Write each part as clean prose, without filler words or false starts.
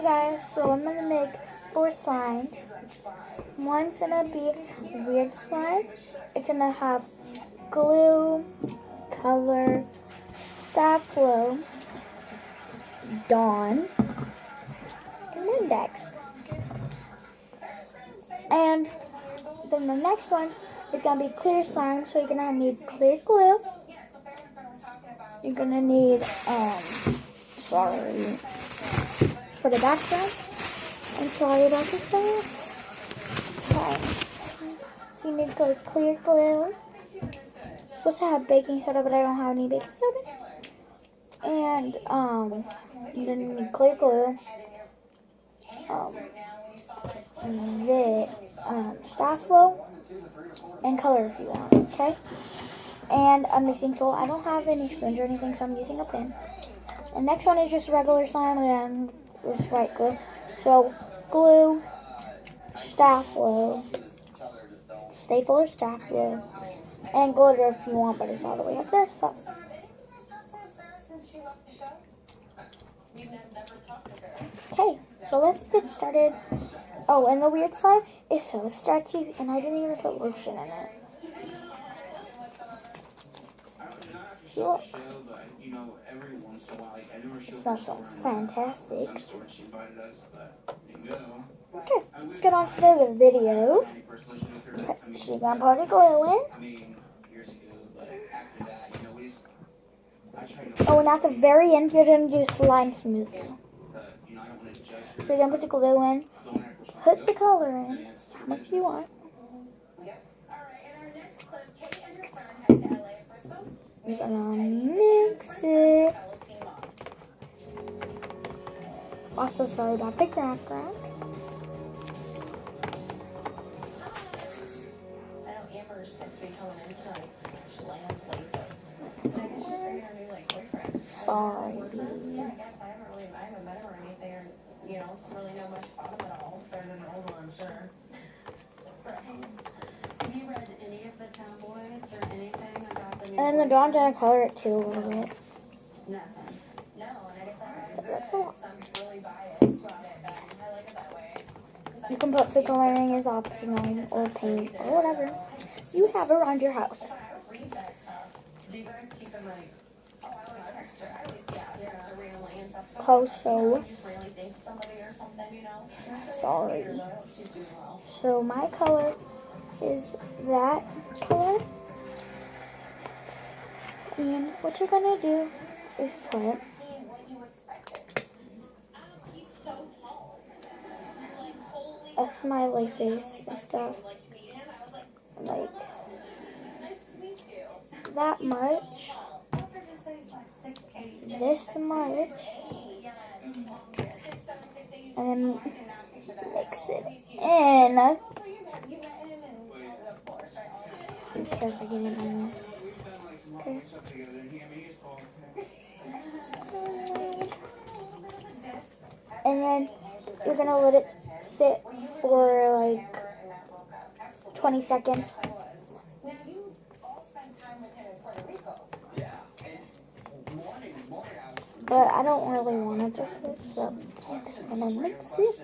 Hey guys, so I'm gonna make 4 slimes. One's gonna be weird slime. It's gonna have glue, color, staff flow, dawn, and index. And then the next one is gonna be clear slime. So you're gonna need clear glue. You're gonna need for the background. I'm sorry about the sound. Okay. So you need clear glue. Supposed to have baking soda, but I don't have any baking soda. And you're gonna need clear glue. The staff flow and color if you want. Okay. And a mixing tool. I don't have any spoons or anything, so I'm using a pen. The next one is just regular slime and just white glue. So glue, staff flow, stapler, staff flow, and glitter if you want, but it's all the way up there. So. Okay, so let's get started. Oh, and the weird slime is so stretchy, and I didn't even put lotion in it. Look. It smells so fantastic. Okay, let's get on to the video. So you're gonna put the glue in. Oh, and at the very end, you're gonna do slime smoothie. So you're gonna put the glue in, put the color in, how much you want. You're gonna mix it. Also, sorry about the background. Sorry. And then the dawn's gonna color it too a little bit. You can put food coloring as optional or paint or whatever you have around your house. So sorry. So my color is that color. And what you're gonna do is put a smiley face and stuff, like that much, this much, and then mix it in. Be careful getting it on. Okay. And then you're gonna let it sit for like 20 seconds. But I don't really want it to sit, so I'm gonna mix it.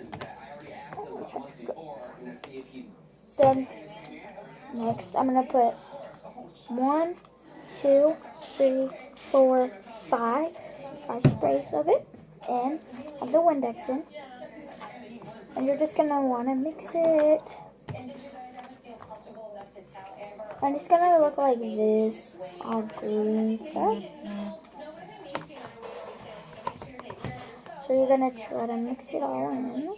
Then next I'm gonna put 1, 2, 3, 4, 5 sprays of it, and have the Windex in. And you're just gonna want to mix it. And it's gonna look like this, all green stuff. So you're gonna try to mix it all in.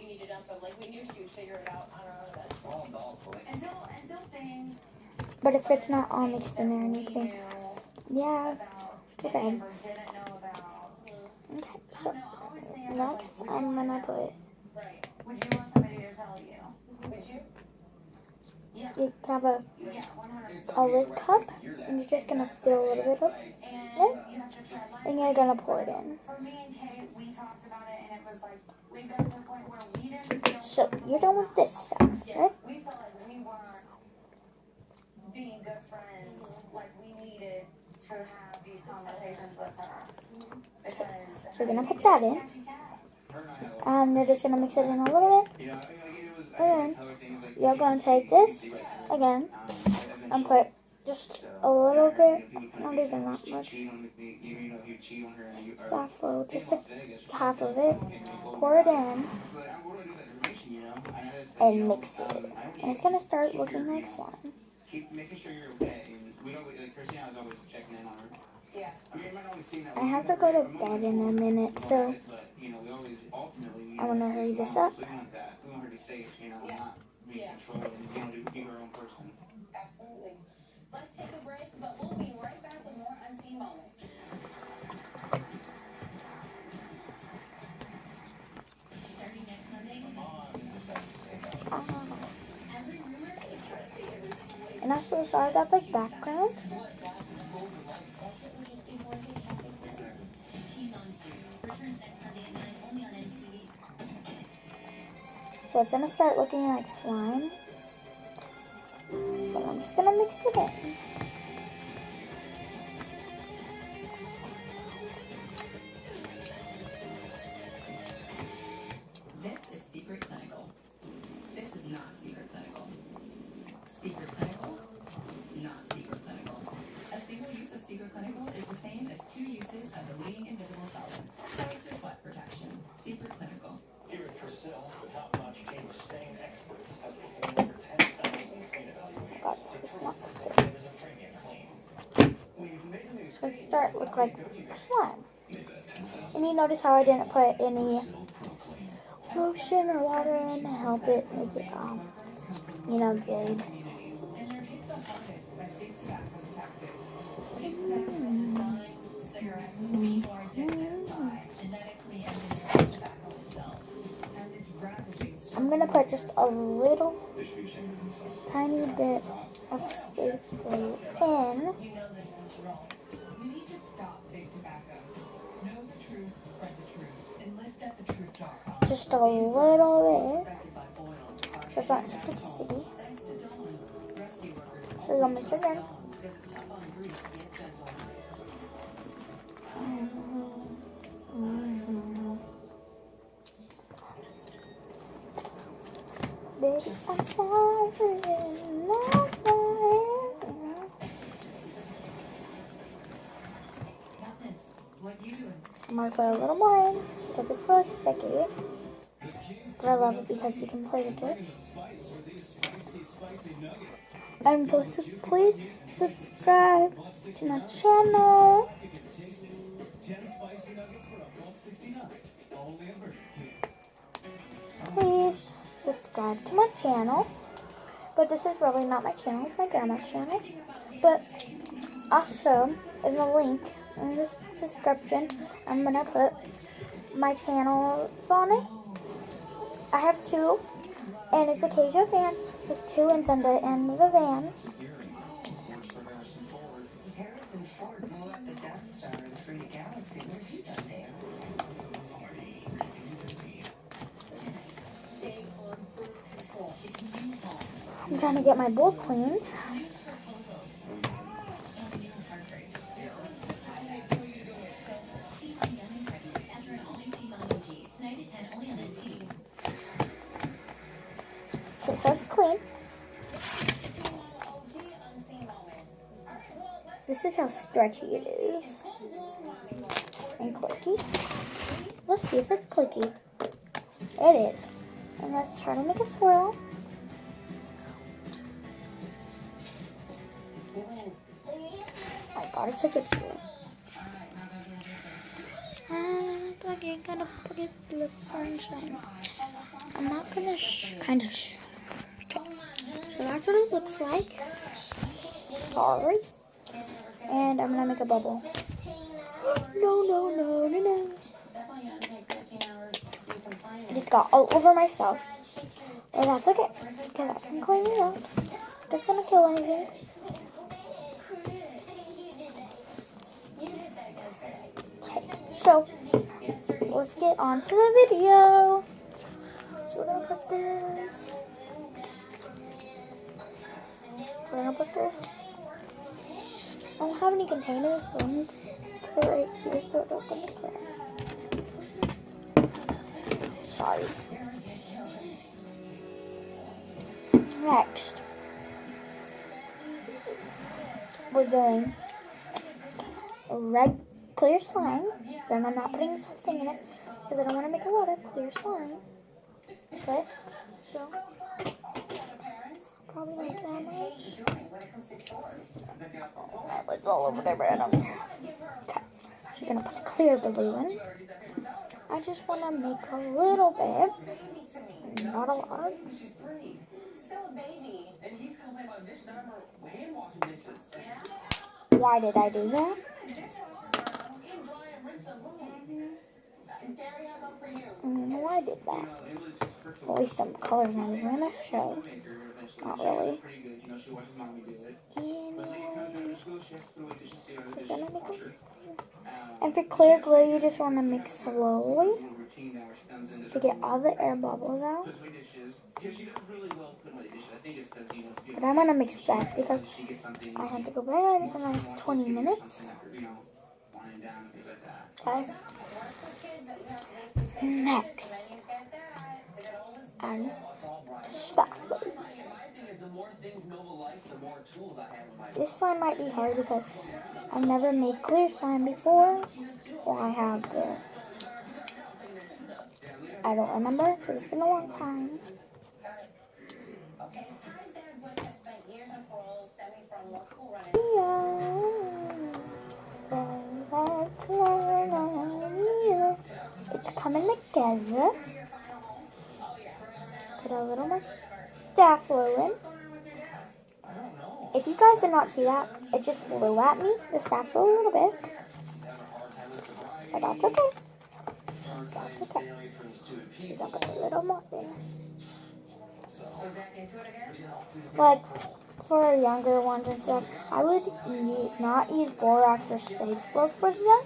But if it's not all mixed in or anything, yeah, too bad. Okay, so next I'm gonna put. Would you want somebody to tell you? Would you? Yeah. You have a lid cup, and you're just gonna fill a little bit of it, and you're gonna pour it in. For me and Kate, we talked about it, and it was like we got to the point where we didn't feel. So you're done with this stuff, right? We felt like we weren't being good friends. Like we needed to have these conversations with her because. So you're gonna put that in. And you're just going to mix it in a little bit. And then you're going to take this again and put just a little bit, not even that much, Staflo, just half of it, pour it in, and mix it. And it's going to start looking like slime. I have to go to bed in a minute, so I want to hurry this up. Absolutely. Let's take a break, but we'll be right back with more Unseen Moments. Starting next Monday. Every rumor is true. And I'm so sorry about the background. Returns next Monday at 9, only on MTV. So it's going to start looking like slime. But I'm just going to mix it in. This is Secret Clinical. This is not Secret Clinical. Secret Clinical, not Secret Clinical. A single use of Secret Clinical is the same as 2 uses of the leading invisible solvent. Twice the sweat protection. Secret Clinical. Here at Persil, the top-notch team of stain experts has performed over 10,000 stain evaluations God, to it's prove not Persil good. is a premium clean. We've made a new So stain it start look like go-to slime. And you notice how I didn't put any lotion or water in to help it make it, you know, good. Communities. And they're hit the hardest by big tobacco's tactics. Big tobacco designed cigarettes to be more addictive by genetically engineering tobacco itself. And it's ravaging I'm gonna put just a little tiny bit of Staflo in. You know this is wrong. We need to stop big tobacco. Know the truth, spread the truth. Enlist at thetruth.com. Just a little bit. Affected by oil, So it's not sticky sticky. thanks to Dawn. Rescue workers So you'll mix it in. because it's tough on grease yet gentle. Baby, I'm sorry, I'm sorry. Nothing. What you doing? I'm gonna put a little more in because it's really sticky. But I love it because you can play with it. And please subscribe to my channel. Please subscribe to my channel. But this is really not my channel, it's my grandma's channel. But also, in the link in this description, I'm gonna put my channels on it. I have 2, and it's a Acacia van with 2 ends on the end of the van. Harrison Ford blew up the Death Star in 3D Galaxy. What have you done there? Stay on birth control. It's new homes. I'm trying to get my bowl clean. News proposals. And new heartbreaks. I told you to go with Shelter. T-Bone young and pregnant after an all-new T-Bone OG. Tonight at 10, only on NT. Okay, so it's clean. OG Unseen Moments. All right, well, let's This is how stretchy it is. And clicky. Let's see if it's clicky. It is. And let's try to make a swirl. you win. I gotta take a picture. Alright, now go do the thing. I'm again gonna put it in the sunshine. I'm not gonna kind of show. So that's what it looks like. Sorry. And I'm gonna make a bubble. No, no, no, no, no. Definitely gonna take 15 hours to confine I just got all over myself. And that's okay. Because I can clean it up. It's gonna kill anything. Okay, so let's get on to the video. So we're gonna put this. We're gonna put this. I don't have any containers, so I'm gonna put it right here so it don't gonna crack. sorry. Next, we're doing red clear slime. Then I'm not putting something in it because I don't want to make a lot of clear slime. Okay, so probably like that much. It's all over there, but I don't care. Okay, she's gonna put clear glue in. I just want to make a little bit, not a lot. She's 3. Still a baby. And he's complaining about dishes. I remember hand washing dishes. Why did I do that? And dry and rinse them. Gary, how about for you? I don't know why I did that. At least some colors on the gonna show. Not really. And for clear glue, you just want to mix slowly to get all the air bubbles out. But I'm gonna mix fast because I have to go bed in like 20 minutes. Okay. Next, and stop. This slime might be hard because I've never made clear slime before. Well, I have, but I don't remember because it's been a long time. Okay, Ty's dad Butch has spent years in parole stemming from multiple run-ins. It's coming together. Put a little more Staph in. If you guys did not see that, it just flew at me, the Staph a little bit. But that's okay. That's okay. She's gonna put a little more in. Like, for younger ones and stuff, I would not use borax or Staph for them.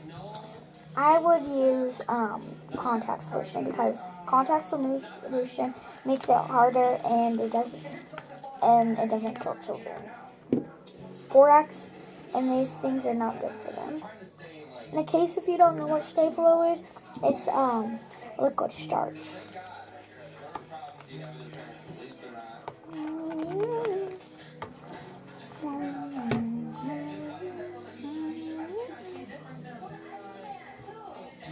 I would use contact solution because contact solution makes it harder and it doesn't kill children. Borax and these things are not good for them. In the case if you don't know what Stay Flow is, it's liquid starch.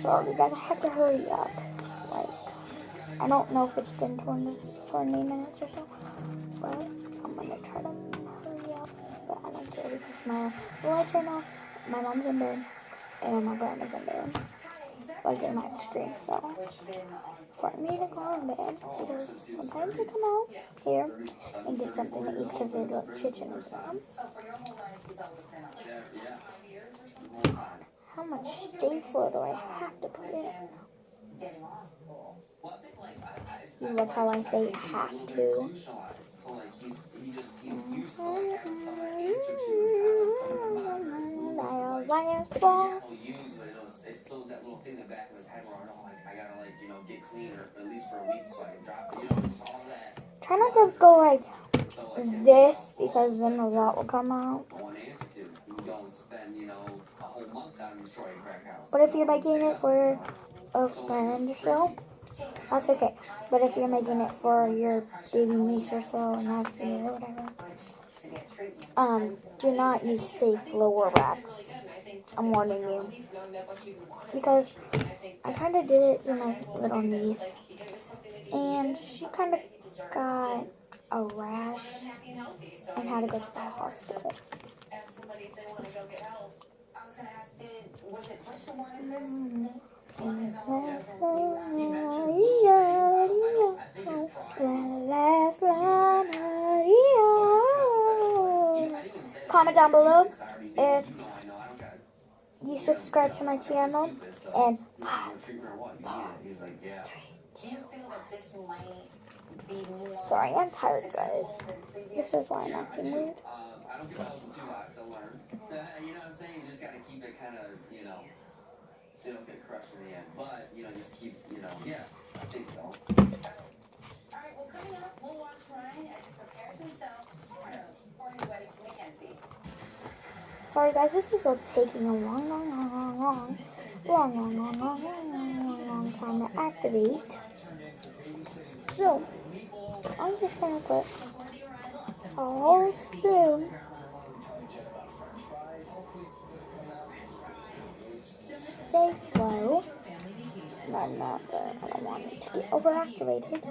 Sorry guys, I have to hurry up. Like, I don't know if it's been 20 minutes or so, but I'm gonna try to hurry up. But I don't care because my lights are off, my mom's in bed, and my grandma's in bed. Like in my screen, so for me to go in bed, because sometimes they come out here and get something to eat because they look chicken or something. So for your whole life, he's always been like 5 years or something? How much Stay Flow do I have to put in? Getting off parole. That's how I say have to. It still that little thing in the back of his head where I gotta get clean or at least for a week so I can drop it, just all that. Try not to go like this because then a lot will come out. One answer to you don't spend, a whole month down in Detroit crack house. But if you're making it for a friend or so, that's okay. But if you're making it for your baby niece or so, and that's me or whatever, do not use Stay Flow or wax. I'm warning you. Because I kind of did it to my little niece, and she kind of got a rash and had to go to the hospital. I was going to ask, was it Butch who wanted this? Comment down below if you subscribe to my channel, and 5, 4, 3, 2. Sorry, I'm tired, guys. This is why I'm acting weird. I don't give a hell too hot to learn. You know what I'm saying? You just gotta keep it kind of, so you don't get crushed in the end. But, just keep, yeah, I think so. Alright, well, coming up, we'll watch Ryan as he prepares himself, sort of, for his wedding to Mackenzie. Sorry guys, this is taking a long time to activate. So, I'm just gonna put a whole spoon stay slow. No, not there. I don't want it to get overactivated.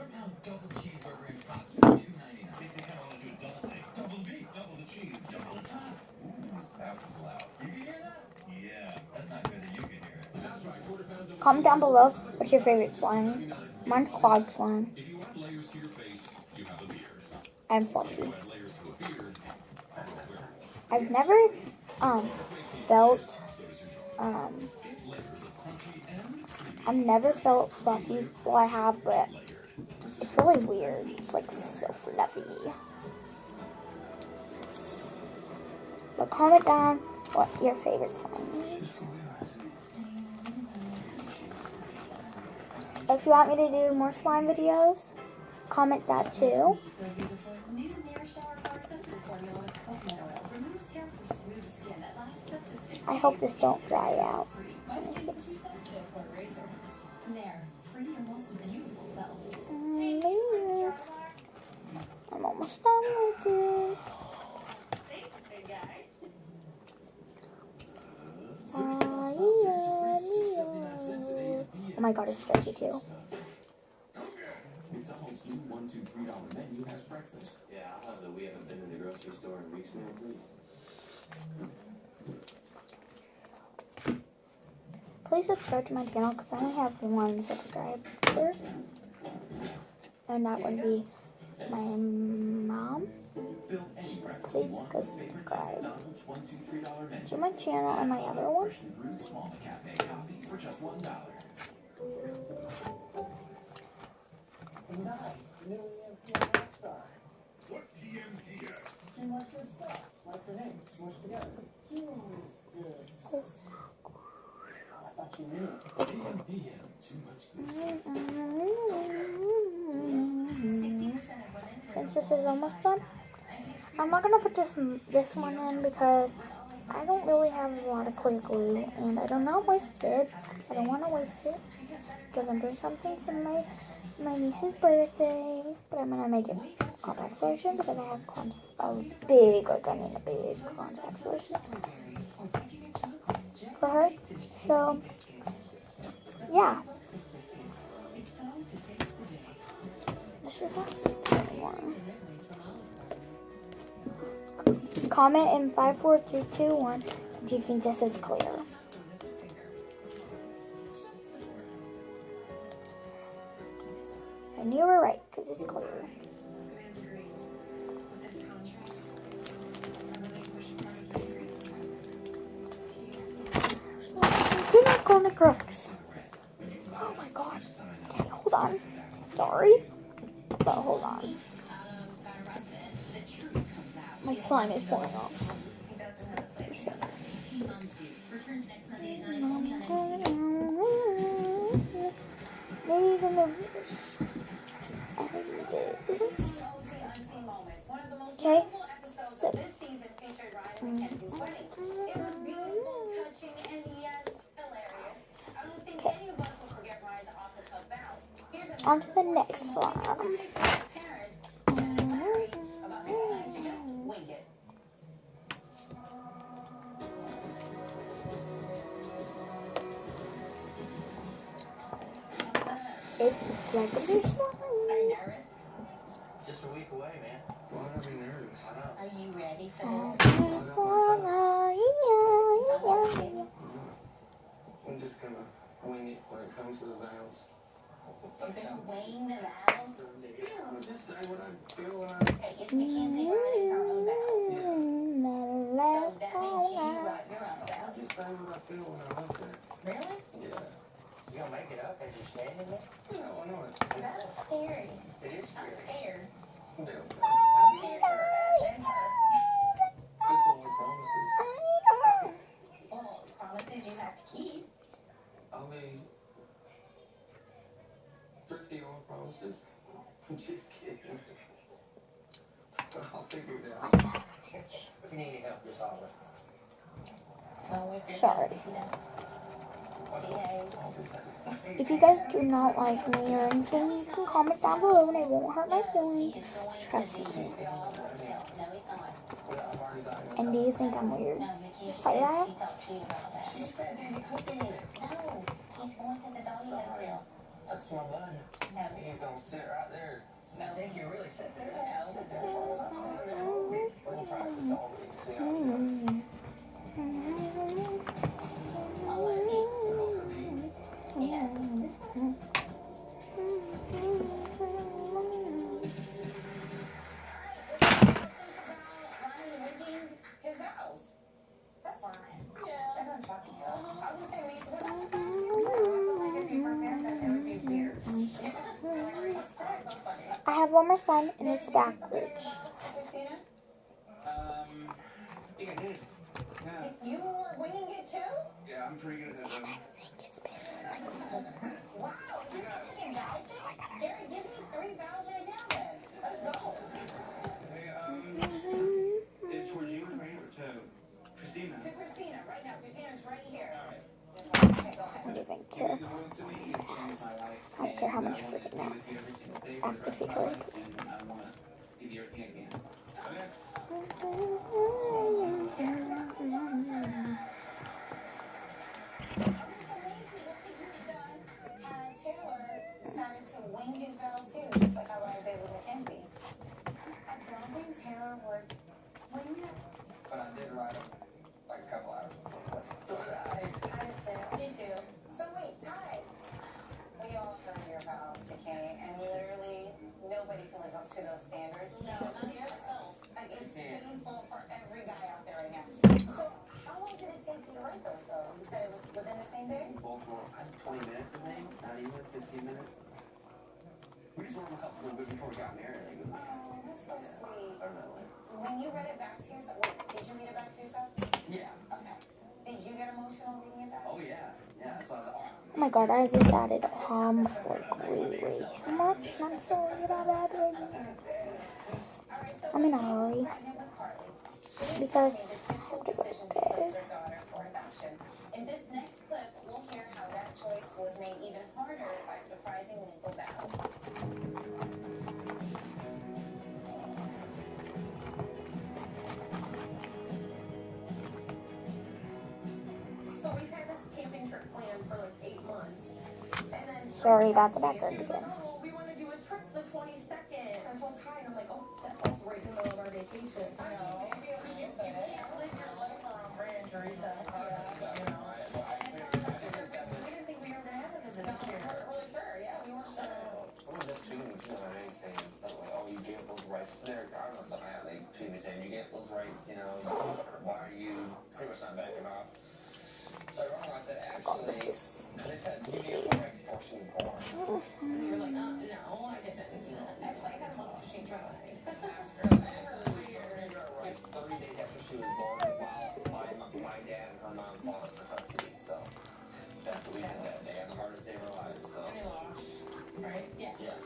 Comment down below what's your favorite slime. Mine's cloud slime. I'm fluffy. I've never felt I've never felt fluffy. Well, I have, but it's really weird. It's like so fluffy. But comment down what your favorite slime is. If you want me to do more slime videos, comment that too. I hope this don't dry out. I'm almost done with this. Oh my god, it's stretchy too. McDonald's new $1, $2, $3 menu has breakfast. Yeah, I'll have the we haven't been in the grocery store in weeks, man, please. Please subscribe to my channel because I only have 1 subscriber. And that would be my mom. Please go subscribe to my channel and my other one. Small cafe coffee for just $1. Nice. New EMP star. What's TMGS? Too much good stuff. Like the name, smushed together. Too good. I thought you knew. AMPM, too much good stuff. Since this is almost done, I'm not gonna put this one in because I don't really have a lot of clear glue and I don't know waste it. I don't want to waste it because I'm doing something for my niece's birthday, but I'm gonna make it compact solution because I have a big compact solution for her. So yeah, this is one. Comment in 5, 4, 3, 2, 1. Do you think this is clear? And you were right, because it's clear. Do not go on the crooks. Oh my god. Okay, hold on. Sorry. But hold on. My slime is pouring off. Maybe even the okay. So on to the next slime. It's like a big slime. It's just a week away, man. Why not be nervous? I know. Are you ready for I'm just gonna wing it when it comes to the vows. You're gonna wing the vows? I'll just say what I feel when I... Okay, it's Mackenzie writing her own vows. So that means you write your own I'll vows. just say what I feel when I'm up there. Really? Yeah. You gonna make it up as you're standing there? Yeah, why not? That's scary. It is I'm scary. scared. Yeah. I'm scared for us and her. Just only promises. Well, promises you have to keep. I'll be thrifty on promises. I'm just kidding. I'll figure it out. If you need any help, just holler. Well, if you're Sorry. you know. If you guys do not like me or anything, you can comment down below and it won't hurt my feelings. Trust me. And do you think I'm weird? Just say that. That's my buddy. He's gonna sit right there. I think you really sit there. Sit there. We'll practice all week. See how it His vows. That's fine. Yeah. That doesn't shock me at all. I was gonna say, Mason, was that surprising? Like, if you prepared that, it would be weird. I have one more slime and it's backwards. Christina? I think I did. Yeah. You were winging it too? Yeah, I'm pretty good at that. Wow, you're not second vow thing? Gary, give me 3 vows right now then. Let's go. Hey, it's towards you, right? Or to Christina? To Christina, right now. Christina's right here. Okay, go ahead. I don't even care. I don't care how much freaking now. Activate her. I want to give you everything I can. Taylor decided to wing his vows too, just like I did with Mackenzie. I don't think Taylor would wing it. But I did write them like a couple hours before. So did I. I did too. Me too. So wait, Ty. We all heard your vows, okay? And literally nobody can live up to those standards. No, not even myself. Like it's painful for every guy out there right now. So how long did it take you to write those though? You said it was within the same day? Both were 20 minutes, I think. Not even 15 minutes. We just wrote them a couple of before we got married. Like, Oh, that's so sweet. I don't know. When you read it back to yourself, wait, did you read it back to yourself? Yeah. Okay. Did you get emotional reading it back? Oh, yeah. Yeah. That's why I was like, Oh my god, I just added like way too much. I'm sorry about that. I'm in a hurry because I have to go to bed. In this next clip, we'll hear how that choice was made even harder by surprising legal battle. So we've had this camping trip planned for like 8 months. And then Sorry about the background she's like, again. oh, we want to do a trip the 22nd. I told Ty, and I'm like, oh, that's also right in the middle of our vacation. I know. You can't live your life around Brand and Teresa. You know. We didn't think we were going to have a visit this year. We weren't really sure. Yeah, we weren't sure. someone just treated me too on anything. Something like, oh, you get those rights. There, I don't know, something like that. They treat me saying, you get those rights, you know. Why are you pretty much not backing off? So I said, actually, they said, you get more extortion porn. And you were like, no, I didn't. Actually, I had a month to change my mind. Actually, we married our rights 30 days after she was born while my dad and her mom fought us for custody. So that's what we did that day. I'm the hardest day of our lives. So And they lost. Right? Yeah. yeah.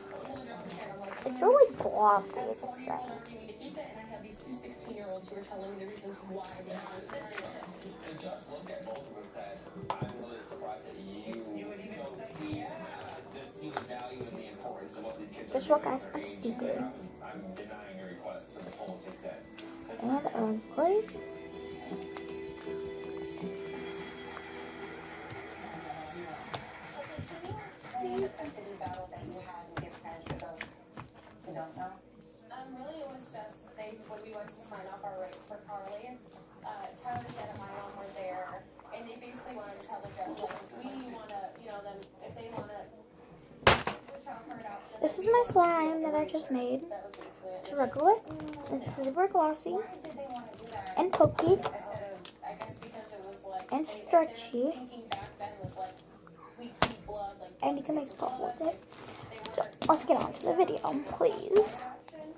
It's really glossy. That It's 40-year-old sad. arguing me to keep it, and I have these 2 16-year-olds who are telling me the reasons why they have it. The judge looked at both of us and said, I'm really surprised that you would even don't see the value and the importance of what these kids are Guess doing what, guys? at I'm their age. stupid. I'm denying your request to the fullest extent. And ugly. Can you explain the custody battle that you had and give parents for those who don't know? Really, it was just when we went to sign off our rights for Carly, Tyler's dad and my mom were there, and they basically wanted to tell the judge, like, we want to, them, if they want to the child for adoption. This is my slime that I just made. That was basically it. It's regular. It's super glossy Why did they want to do that and pokey instead of I guess because it was like, and their stretchy. thinking back then was like, we keep blood, like, And you can make fun with it. they So were let's get on to the video, please. adoption,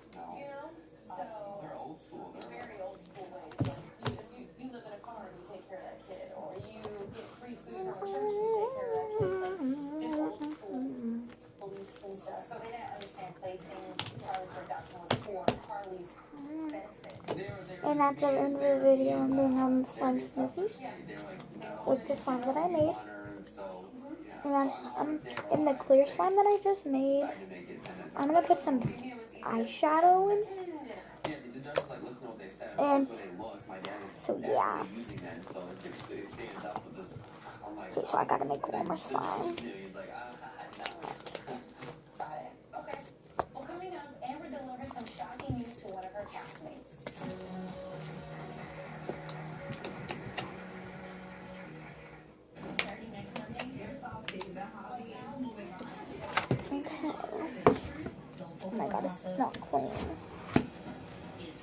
so. They're old school. Very old school ways. Like, if you live in a car and you take care of that kid, or you get free food from a church and you take care of that kid, like, just old school beliefs and stuff. so they didn't understand placing Carly for adoption was for Carly's benefit. And at the end of the video, I'm doing slime sniffy They're like, with the slimes that I made. so And in the clear slime that I just made, I'm gonna put some eyeshadow in. And so yeah. Okay, so I gotta make one more slime. Got it. Okay. Well, coming up, Amber delivers some shocking news to one of her castmates. Starting next Monday, Airsoft Big The Hobby is moving on. Okay. Oh my god, it's not clean. Is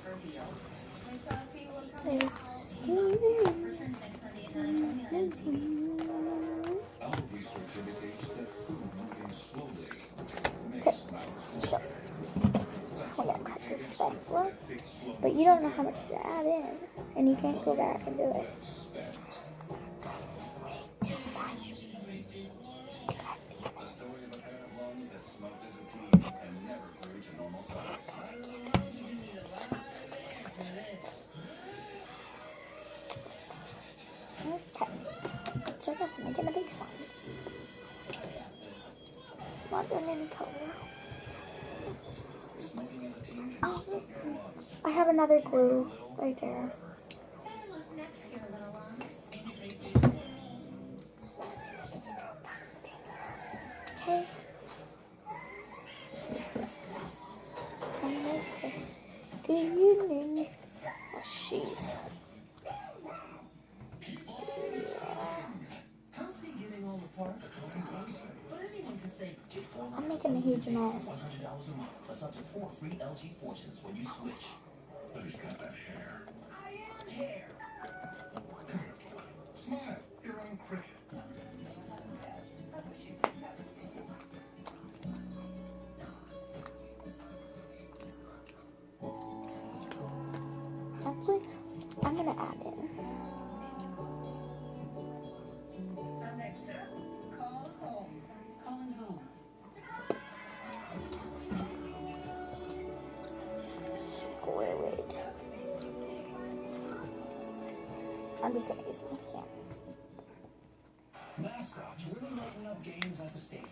revealed. Michelle C will come There. out. T-Box series returns next Monday at 9 only on MTV. Our research indicates that food moving slowly Okay, makes mouth so I'm gonna cut this spatula, big slow but you don't know how much to add in, and you can't go back and do it. spent. Too much. The story of a pair of lungs that smoked as a team and never grew to normal size. Okay, so that's making a big slime. Not doing any color. Smoking as a team can stunt your lungs. I have another glue right there. Better look next year, little ones. Okay. Do you need? Oh, jeez. How's he getting all the parts? But anyone can say, get I'm making a huge mess. $100 a month, plus up to 4 free LG Fortunes when you switch. But he's got that hair. I am hair. Come here, boy. Smile. You're on cricket. Actually, I'm gonna add in. Alexa, call home. Calling home. Square it. I'm just gonna use my hand. Mascots really lighten up games at the stadium.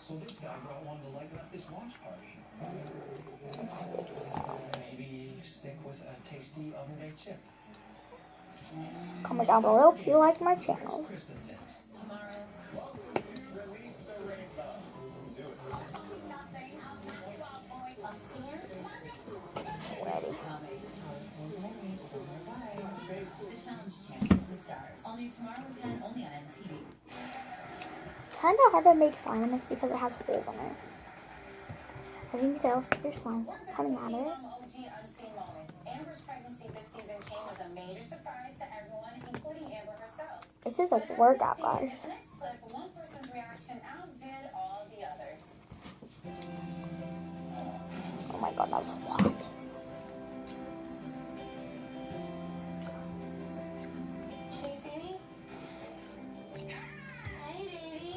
So this guy brought one to lighten up this watch party. Maybe stick with a tasty oven-baked chip. Comment down below if you like my channel. Crisp and thins. Tomorrow. Release the rainbow. Do it. Ready. The Challenge Champions the Stars. All new tomorrow at 10 only on MTV. Kind of hard to make slime is because it has holes in it. As you can tell, there's slime coming out of it. OG Unseen Moments. Amber's pregnancy this season came as a major surprise to everyone, including Amber herself. This is a workout, guys. This next clip, one person's reaction outdid all the others. Oh my god, that's hot. Can you see me? Hi, baby.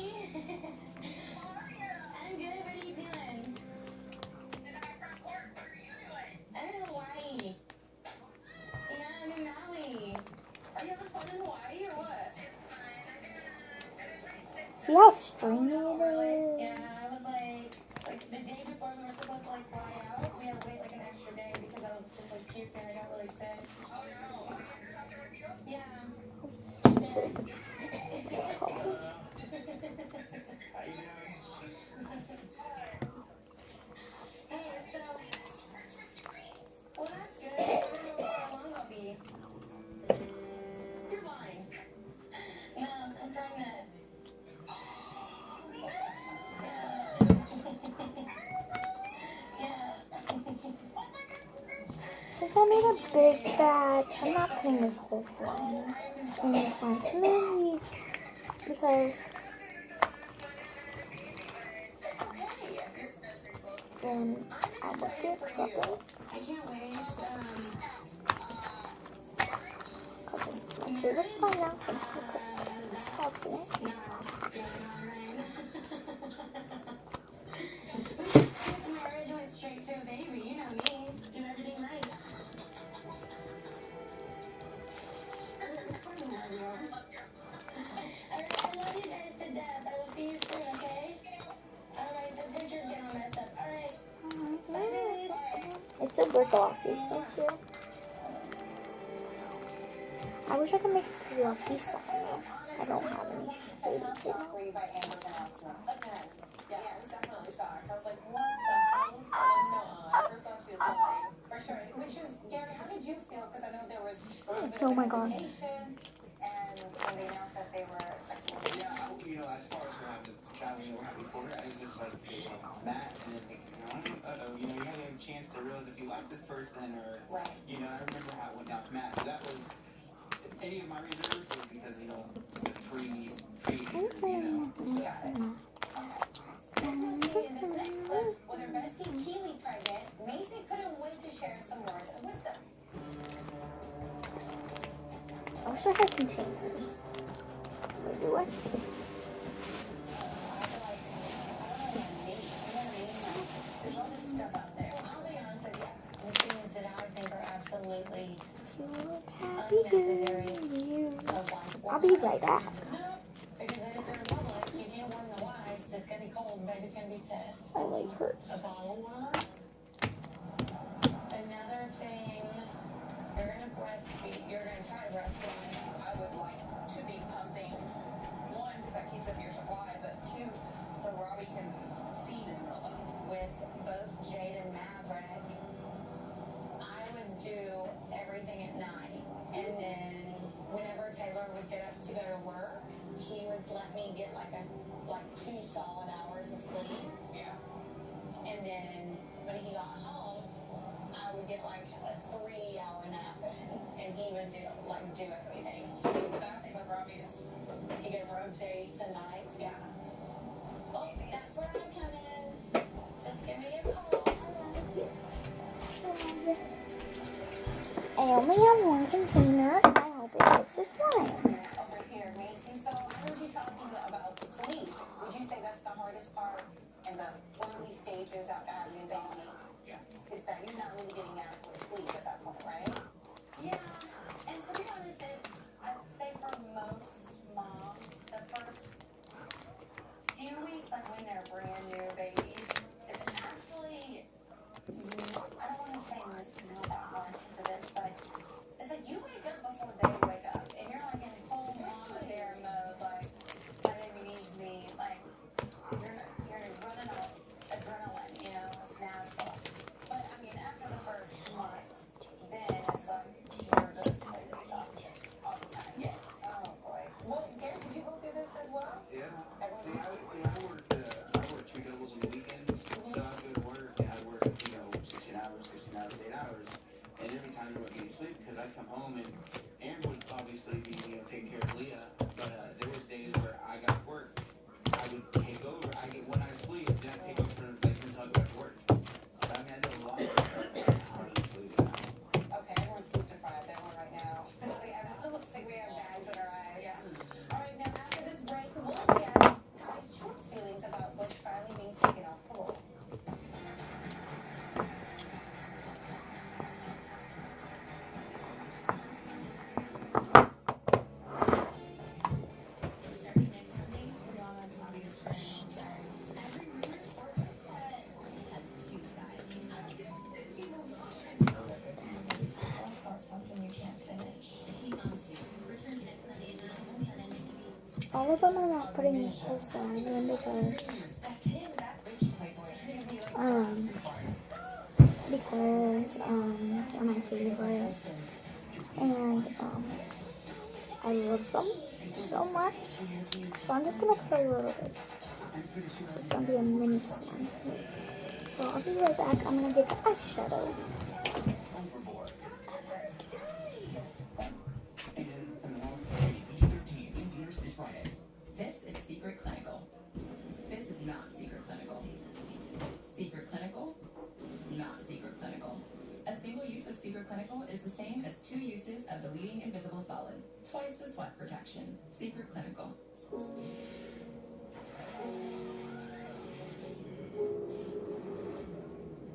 I'm good. What are you doing? I'm in Hawaii. Yeah, I'm in Maui. Are you having fun in Hawaii or what? See how stringy it is? Yeah, I was like the day before we were supposed to like fly out, we had to wait like an extra day because I was just like puking. I got really sick. Oh no. Yeah. Hey, so well that's good. I don't know how long I'll be. You're lying. No, I'm pregnant. Since I made a big batch, I'm not putting this whole slime in the slime smoothie because then I will get trouble. I can't wait. Because it's my favorite slime now since I put salt in it. Marriage went straight to a baby. You know me. Do everything right. I love you guys to death. I will see you It's a brick glossy. Thank you. I wish I could make fluffy slime though. I don't have any shady Shocked were you by Amber's announcement? A 10. Yeah, I was definitely shocked. I was like, what the hell? No, I never thought she was lying. For sure. Which is, Gary, how did you feel? Because I know there was a little bit Oh of my God. hesitation, and when they announced that they were sexual. Yeah, you know, as far as we're having the child, you know, we're happy for it. I was just like, Matt, and then like, you know, you have a chance to realize if you like this person, or, Right. you know, I remember how it went down to Matt. So that was any of my reserves was because, you know, pre, you know. Got it. Okay. In this next clip, with her bestie Keely pregnant, Macy couldn't wait to share some words of wisdom. I wish I had containers. Wait, do I? There's all this stuff out there. I'll be honest with you. The things that I think are absolutely unnecessary. I'll be right back. No, because then if you're in public, you can't warn the wives. It's gonna be cold. Baby's gonna be pissed. My leg hurts. A bottle of water. Another thing, you're gonna breastfeed. You're gonna try to breastfeed. I would like to be pumping. One, because that keeps up your supply, but two, so Robbie can feed with both Jade and Maverick. I would do everything at night, and then whenever Taylor would get up to go to work, he would let me get like 2 solid hours of sleep. Yeah. And then when he got home, I would get like a 3-hour nap in, and he would do everything. The bad thing with Robbie is he goes road days to nights. Yeah. Well, that's where I come in. Just give me a call. I only have one container, and I hope it fits the slime. Over here, Macy. So I heard you talking about sleep. Would you say that's the hardest part in the early stages after having a baby? Yeah. Is that you're not really getting adequate sleep at that point, right? Yeah, and to be honest, I'd say for most moms, the first few weeks, like when they're brand new babies, it's actually, I don't want to say not that hard because of this, but it's like you wake up before they wake up, and you're like in full mama bear mode, like, my baby needs me, like, you're running off adrenaline, you know, it's natural. But I mean, after the first month, then it's like you're just completely exhausted all the time. Yes. Oh boy. Well, Gary, did you go through this as well? Yeah. Everyone See, I work 2 doubles on the weekends, so I go to work and I work, 16 hours, 8 hours, and every time I'm not getting sleep because I come home and Aaron would obviously be, taking care of Leah, but there was days where I got to work, I would take over, I get 1 night of sleep, then I take over until I go back to work. So I mean, I do a lot of hardly sleep now. Okay, everyone's sleep deprived. Everyone right now. It looks like we have bags in our eyes. Yeah. All right, now after this break, we'll look at Ty's true feelings about Butch finally being taken off parole. Starting next Monday, Rihanna and Bobby are sharing every rumor or has 2 sides. Let's start something you can't finish. Tea on 2 returns next Monday night only on MTV. All of them are not putting this whole slime in because, That's him, that rich playboy. they're my favorite. And, I love them so much. So I'm just gonna put a little bit. It's gonna be a mini slime. So I'll be right back. I'm gonna get the eyeshadow. Overboard. This Friday. This is Secret Clinical. This is not Secret Clinical. Secret Clinical, not Secret Clinical. A single use of Secret Clinical is the same as 2 uses of deleting invisible solid. Twice the sweat protection. Secret Clinical.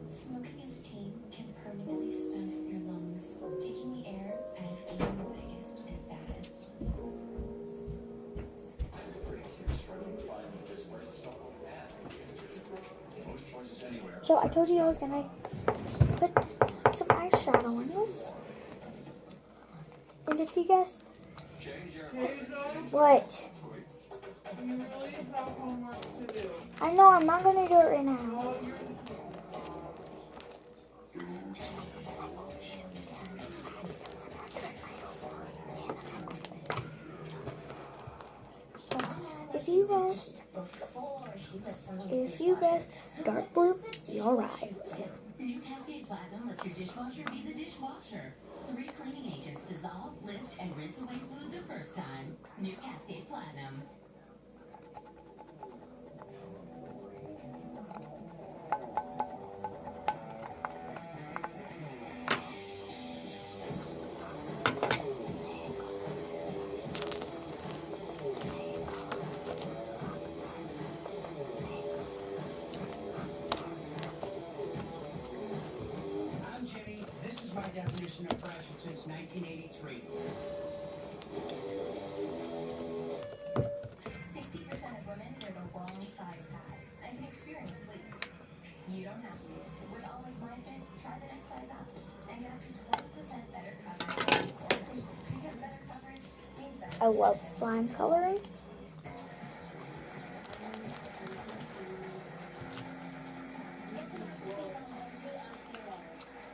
Smoking as a teen can permanently stunt your lungs, taking the air out of even the biggest and baddest. Most choices anywhere. So I told you I was gonna put some eyeshadow on this. And if you guess what? You really have homework to do. I know I'm not gonna do it right now. So if you guess dark blue, you're right. New Cascade Platinum lets your dishwasher be the dishwasher. 3 cleaning agents dissolve, lift, and rinse away food the first time. New Cascade Platinum. I'm Jimmy. This is my definition of fresh since 1983. 60% of women wear the wrong size tie and can experience leaks. You don't have to. With Always My Fit, try the next size up and get up to 20% better coverage. Because better coverage means better. I love slime coloring.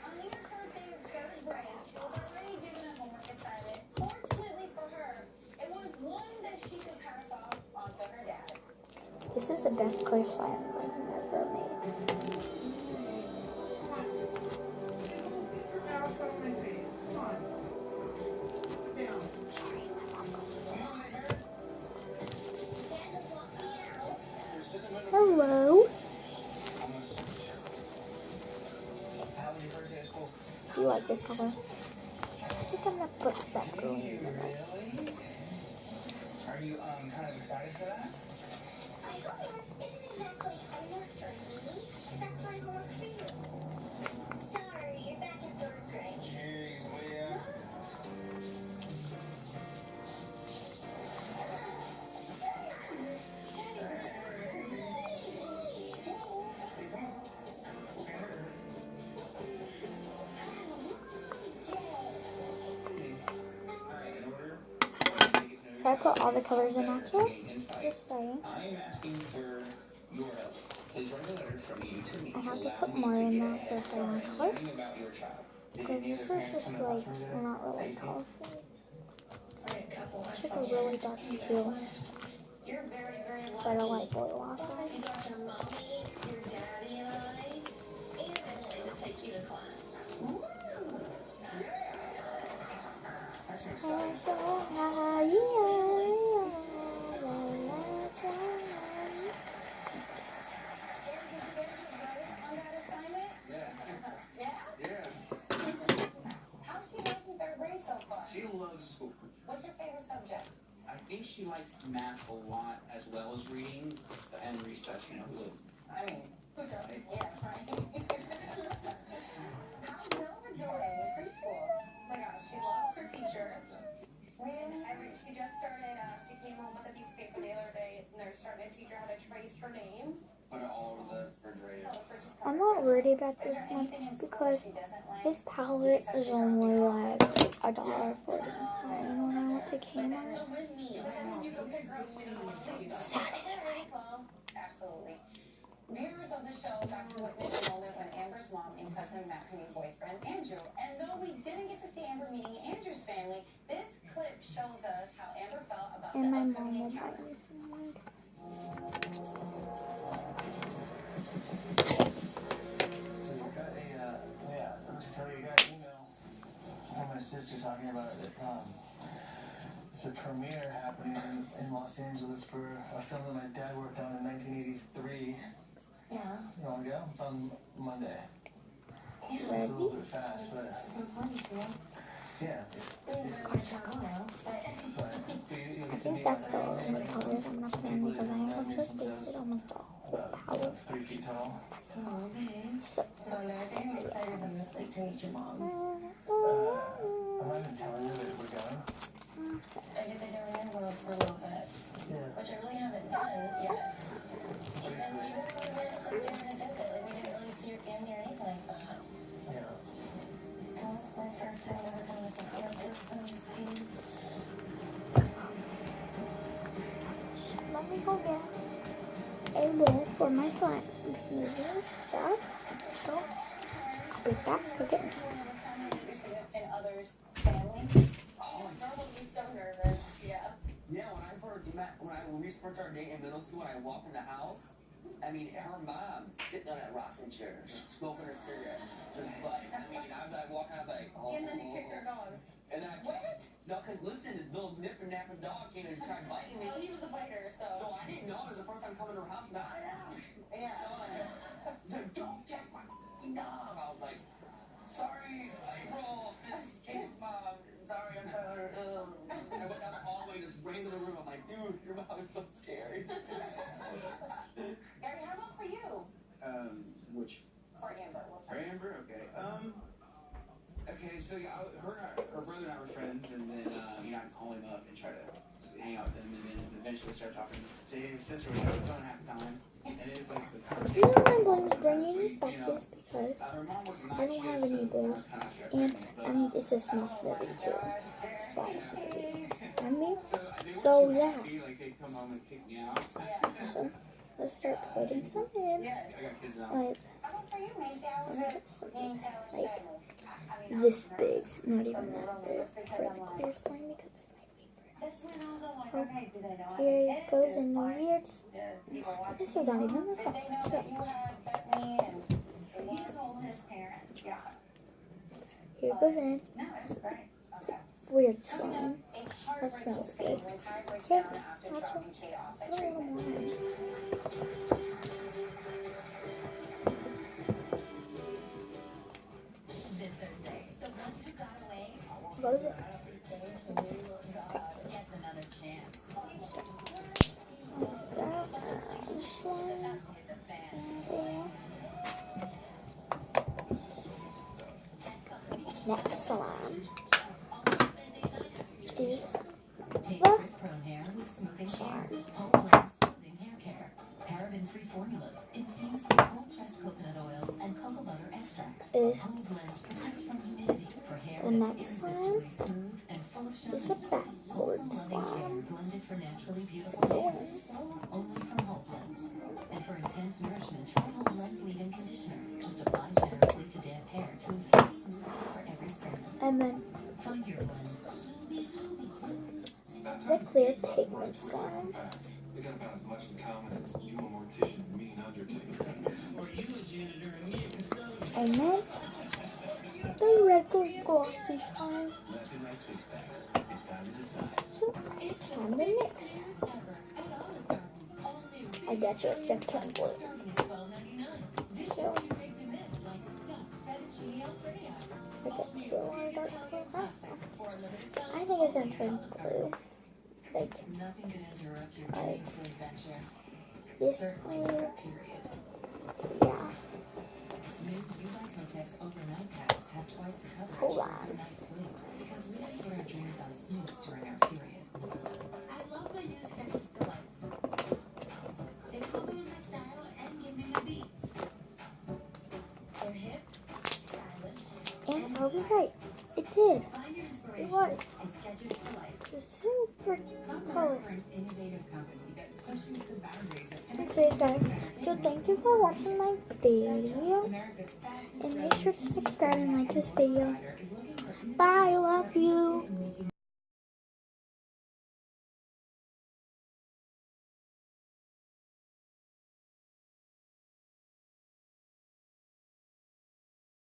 On Lena's first day of Paris break, she was already given a homework assignment. Fortunately for her, it was one that she could pass off onto her dad. This is the best clear slime I've ever made. Now show my face. Come on. Down. Sorry, my mom Hello. How was your first day of school? Do you like this color? I think I'm gonna put some green in it. Really? Are you kind of excited for that? Homework isn't exactly homework for me. It's actually homework for you. Sorry, you're back in 3rd grade. Jeez, Leah. Should I put all the colors in actually? Just saying. I'm asking for your help. Please write a letter from you to me. I have to put more in that so it's the wrong color. Learning about your child. Did Because any this other is parents just come to the like classroom today? not really Stacy? colorful. It's like a really dark teal. You're very, very lucky. But I like blue also. You got your mommy, your daddy, and I, and Emily to take you to class. I'm so high, On that assignment? Yeah. Yeah? Yeah. How's she liking 3rd grade so far? She loves school. What's your favorite subject? I think she likes math a lot as well as reading and research, you know, blue. I mean, who doesn't? Yeah, right. How's Nova doing in preschool? Oh my gosh, she loves her teacher. Really? She just started, she came home with a piece of paper the other day, and they're starting to teach her how to trace her name. Put it all over the refrigerator. I'm not worried about Is this there one anything in school because that she doesn't like? this palette is only like $1.49 when I went to Kmart. But then when you go pick her up, she doesn't want to take you back. Satisfied. Absolutely. Viewers of the show got to witness a moment when Amber's mom and cousin met her new boyfriend, Andrew. And though we didn't get to see Amber meeting Andrew's family, this clip shows us how Amber felt about And my the mom upcoming will buy encounter. me some wood. I tell you, got an email from my sister talking about it. It's a premiere happening in Los Angeles for a film that my dad worked on in 1983. Yeah. You want to go? It's on Monday. Yeah. It's a little bit fast, but yeah. I think that's the only colors I'm not planning because I have just wasted almost a whole palette. About 3 feet tall. Oh, okay. So, So now I think I'm excited on this week to meet your mom. I'm not even telling you that we're going. I get to go in for a little bit, Yeah. which I really haven't done yet. Even when we went to dinner and visit, like we didn't really see your family or anything like that. Yeah, for my slime. That. So, with that, put it in. And others' family. Girl would be so nervous. Yeah. Yeah, when we first started dating in middle school, when I walked in the house, I mean, her mom sitting on that rocking chair, just smoking a cigarette, just like, I mean, I was like walking, I was like, oh. And then you kicked her dog. And then no, because listen, this little nipper napping dog came and tried biting me. Well, he was a biter, so. So I didn't know. It was the first time coming to her house. But so don't get my fucking dog. I was like, sorry, April. This is Kate's mom. Sorry, I'm Tyler. I went down the hallway, just ran to the room. I'm like, dude, your mom is so scary. Gary, how about for you? Which? For Amber. For Amber, okay. Okay, so yeah, her brother and I were friends, and then I'd call him up and try to hang out with him, and then eventually start talking to his sister, which I was on half the time, and it was like the You know I'm bringing this back just because I don't have any boys, and it's a small smoothie too. Small smoothie. I mean, so yeah. Like they'd come home and kick me out. So let's start putting some in. I got kids now. Like How about for you, Macy? How was it being Taylor's family? this big, not even that big. For the clear slime because it's my favorite. Oh, here it goes in the weird. This is not even the Did they know that you had Bethany and He told his parents, yeah. Here it goes in. No, it's great. Okay. Weird coming slime. up, a heartbreaking smells scene good. when Ty breaks Okay, down after dropping Kate off at a little treatment. more. This Thursday, the one who got away What is it? gets another chance. That slime. Hit the fan. Next slime is Take the Chris Brown hair with smoothing hair. Whole Blends smoothing hair care. Paraben-free formulas infused with cold-pressed coconut oil and cocoa butter extracts. is Whole Blends protects from humidity for hair the that's next irresistibly smooth and full of is shine. a backward Wholesome loving slime. care blended for naturally beautiful hair. Only from Whole Blends. And for intense nourishment, try Whole Blends leave-in conditioner. Just apply generously to damp hair to infuse smoothness for every strand. And then Find your blend. the clear pigment slime. We got about as much in common as you a mortician and me an undertaker. Or you a janitor and me a custodian. And then the regular glossy slime. Left and right twist packs. It's time to decide. So it's time to mix. I got you a September. So I got two more dark blue. I think it's gonna turn blue. Like Nothing can interrupt your Like dreamful adventure. this Certainly blue. not period. So yeah. New UI Kotex overnight pads have twice the coverage Hold for on. overnight sleep because we don't put our dreams on snooze during our period. I love my new Skechers Delights. They complement my style and give me a beat. They're hip, stylish, And I was right. It did. find your It inspiration was. in Skechers Delights. It's super Come color. work for an innovative company that pushes the boundaries of Okay guys, so thank you for watching my video. America's fastest And make sure to subscribe and like this video. provider is